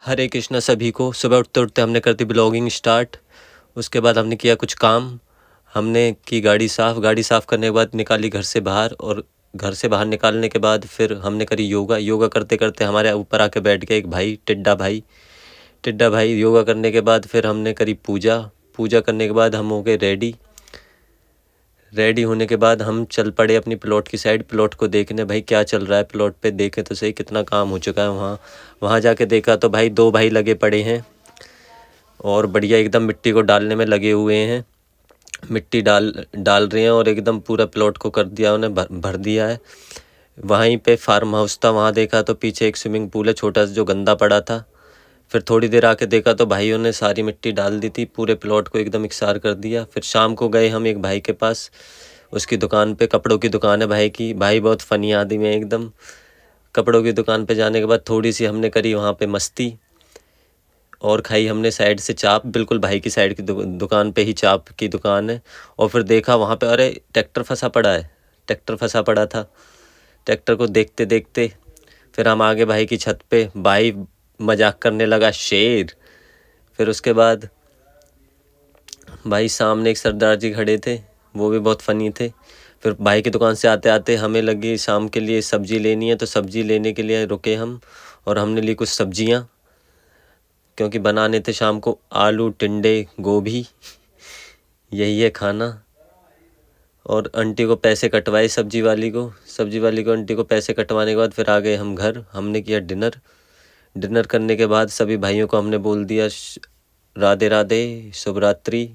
हरे कृष्णा सभी को। सुबह उठते उठते हमने कर दी ब्लॉगिंग स्टार्ट। उसके बाद हमने किया कुछ काम। हमने की गाड़ी साफ़ करने के बाद निकाली घर से बाहर, और घर से बाहर निकालने के बाद फिर हमने करी योगा करते करते हमारे ऊपर आके बैठ गया एक भाई, टिड्डा भाई। योगा करने के बाद फिर हमने करी पूजा करने के बाद हम हो गए रेडी होने के बाद हम चल पड़े अपनी प्लॉट की साइड, प्लॉट को देखने भाई क्या चल रहा है प्लॉट पे। देखे तो सही कितना काम हो चुका है वहाँ जाके देखा तो भाई 2 भाई लगे पड़े हैं और बढ़िया एकदम मिट्टी को डालने में लगे हुए हैं। मिट्टी डाल रहे हैं और एकदम पूरा प्लॉट को कर दिया उन्हें, भर दिया है। वहीं पे फार्म हाउस था, वहाँ देखा तो पीछे एक स्विमिंग पूल है छोटा सा जो गंदा पड़ा था। फिर थोड़ी देर आके देखा तो भाइयों ने सारी मिट्टी डाल दी थी, पूरे प्लॉट को एकदम इकसार कर दिया। फिर शाम को गए हम एक भाई के पास, उसकी दुकान पे, कपड़ों की दुकान है भाई की। भाई बहुत फ़नी आदमी है एकदम। कपड़ों की दुकान पे जाने के बाद थोड़ी सी हमने करी वहाँ पे मस्ती, और खाई हमने साइड से चाप, बिल्कुल भाई की साइड की दुकान पे ही चाप की दुकान है। और फिर देखा वहाँ पे अरे ट्रैक्टर फंसा पड़ा था। ट्रैक्टर को देखते देखते फिर हम आगे भाई की छत पे, भाई मजाक करने लगा शेर। फिर उसके बाद भाई सामने एक सरदार जी खड़े थे, वो भी बहुत फ़नी थे। फिर भाई की दुकान से आते आते हमें लगी शाम के लिए सब्ज़ी लेनी है, तो सब्ज़ी लेने के लिए रुके हम, और हमने ली कुछ सब्जियां, क्योंकि बनाने थे शाम को आलू टिंडे गोभी, यही है खाना। और आंटी को पैसे कटवाए, सब्जी वाली को आंटी को पैसे कटवाने के बाद फिर आ गए हम घर। हमने किया डिनर करने के बाद सभी भाइयों को हमने बोल दिया राधे राधे, शुभ रात्रि।